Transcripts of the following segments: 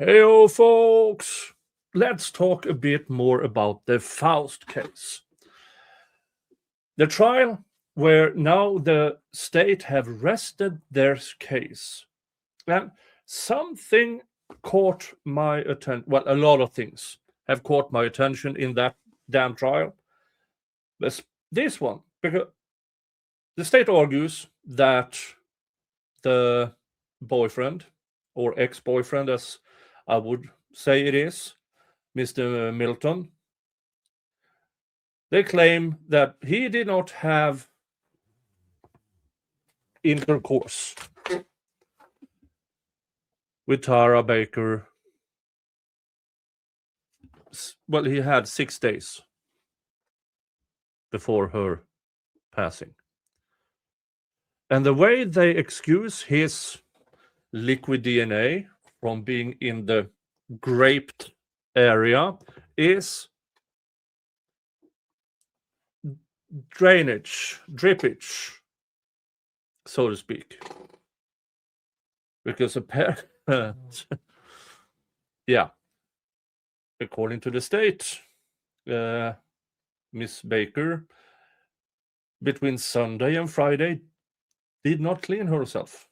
Hey, folks! Let's talk a bit more about the Faust case. The trial where now the state have rested their case. And something caught my attention. Well, a lot of things have caught my attention in that damn trial. This one, because the state argues that the boyfriend, or ex-boyfriend as I would say it is, Mr. Milton, they claim that he did not have intercourse with Tara Baker. Well, he had 6 days before her passing. And the way they excuse his liquid DNA from being in the graped area is drippage, so to speak. Because yeah, according to the state, Miss Baker, between Sunday and Friday, did not clean herself.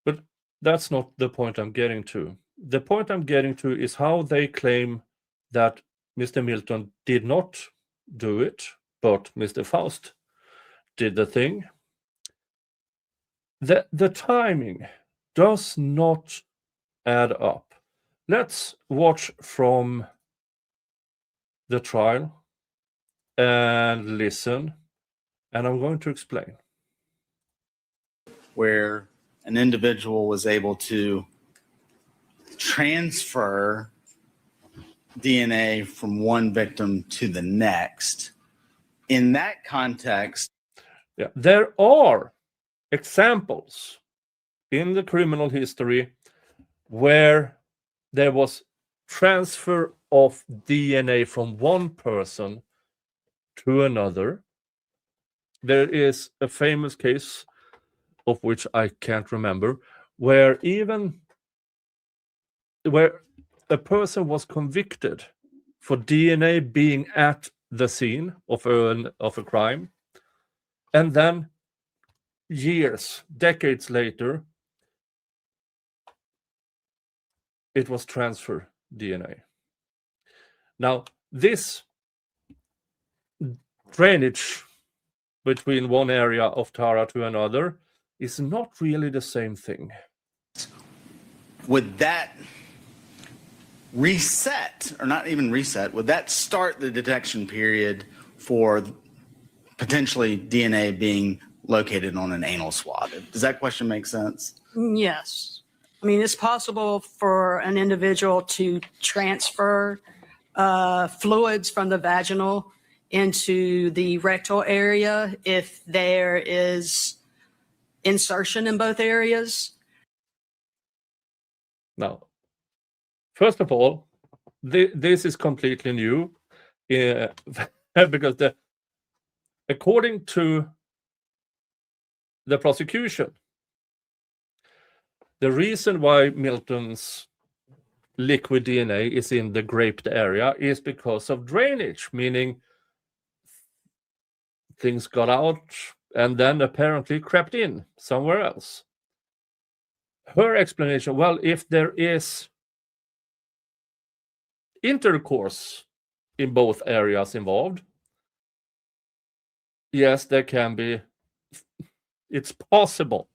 But that's not the point I'm getting to. The point I'm getting to is how they claim that Mr. Milton did not do it, but Mr. Faust did the thing. The timing does not add up. Let's watch from the trial and listen, and I'm going to explain. Where an individual was able to transfer DNA from one victim to the next. In that context, yeah, there are examples in the criminal history where there was transfer of DNA from one person to another. There is a famous case, of which I can't remember, where a person was convicted for DNA being at the scene of a crime, and then decades later, it was transfer DNA. Now, this drainage between one area of Tara to another is not really the same thing. Would that reset, or not even reset, would that start the detection period for potentially DNA being located on an anal swab? Does that question make sense? Yes. I mean, it's possible for an individual to transfer fluids from the vaginal into the rectal area if there is insertion in both areas. Now, first of all, this is completely new because according to the prosecution, the reason why Milton's liquid DNA is in the graped area is because of drainage, meaning things got out and then apparently crept in somewhere else. Her explanation, well, if there is intercourse in both areas involved, yes, there can be, it's possible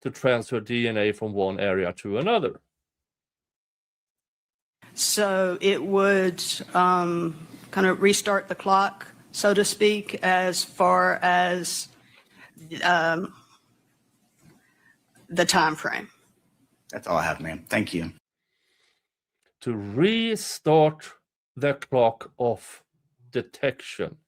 to transfer DNA from one area to another. So it would kind of restart the clock, so to speak, as far as the time frame. That's all I have, ma'am. Thank you. To restart the clock of detection.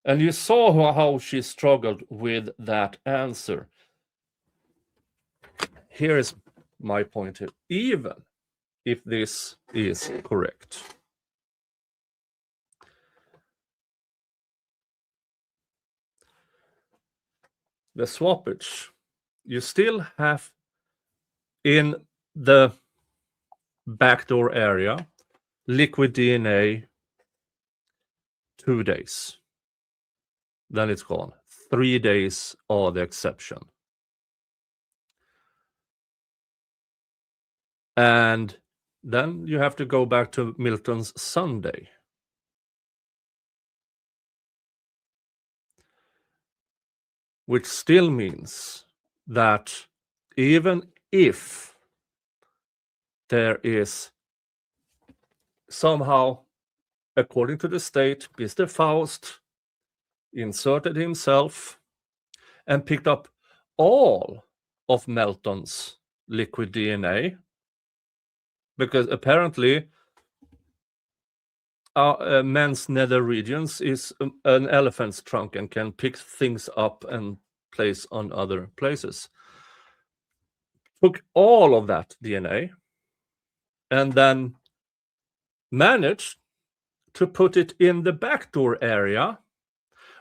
And you saw how she struggled with that answer. Here is my point here. Even if this is correct, the swappage, you still have in the backdoor area liquid DNA 2 days. Then it's gone. 3 days are the exception. And then you have to go back to Milton's Sunday. Which still means that even if there is somehow, according to the state, Mr. Faust inserted himself and picked up all of Melton's liquid DNA, because apparently men's nether regions is an elephant's trunk and can pick things up and place on other places. Took all of that DNA and then managed to put it in the backdoor area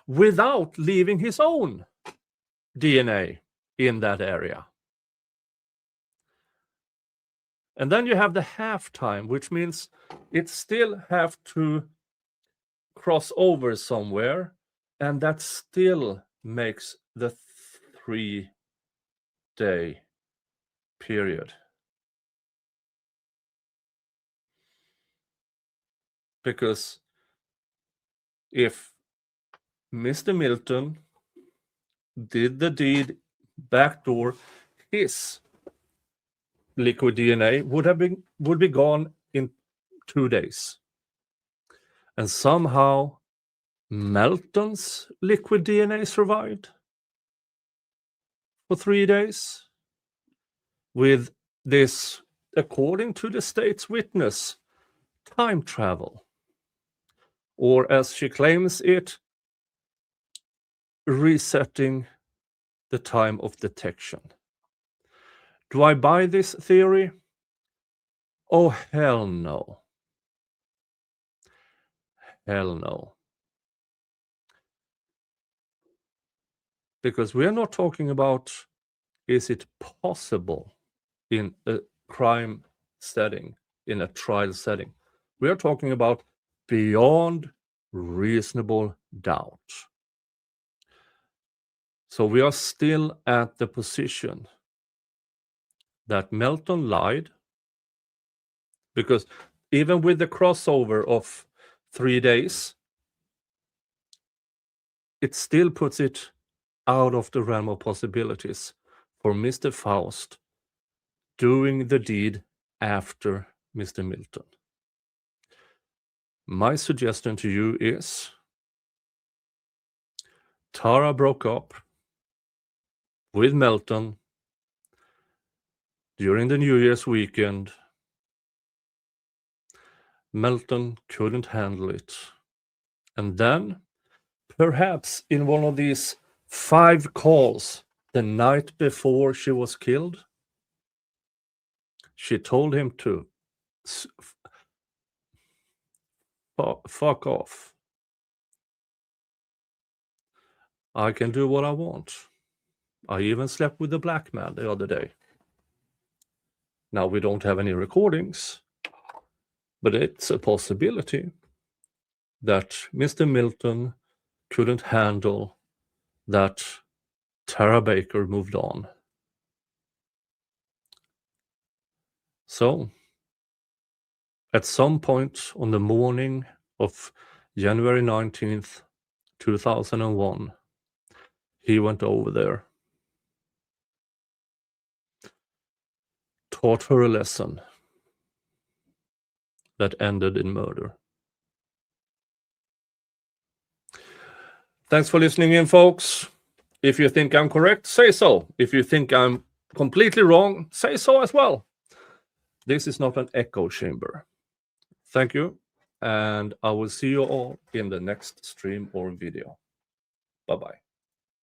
without leaving his own DNA in that area. And then you have the halftime, which means it still have to cross over somewhere, and that still makes the 3-day period. Because if Mr. Milton did the deed backdoor, his liquid DNA would be gone in 2 days. And somehow Melton's liquid DNA survived for 3 days with this, according to the state's witness, time travel. Or as she claims it, resetting the time of detection. Do I buy this theory? Oh, hell no. Hell no. Because we are not talking about, is it possible in a crime setting, in a trial setting? We are talking about beyond reasonable doubt. So we are still at the position that Melton lied, because even with the crossover of 3 days, it still puts it out of the realm of possibilities for Mr. Faust doing the deed after Mr. Milton. My suggestion to you is Tara broke up with Melton during the New Year's weekend. Melton couldn't handle it. And then, perhaps in one of these 5 calls the night before she was killed, she told him to fuck off. I can do what I want. I even slept with a black man the other day. Now, we don't have any recordings, but it's a possibility that Mr. Milton couldn't handle that Tara Baker moved on. So, at some point on the morning of January 19th, 2001, he went over there, taught her a lesson that ended in murder. Thanks for listening in, folks. If you think I'm correct, say so. If you think I'm completely wrong, say so as well. This is not an echo chamber. Thank you, and I will see you all in the next stream or video. Bye-bye.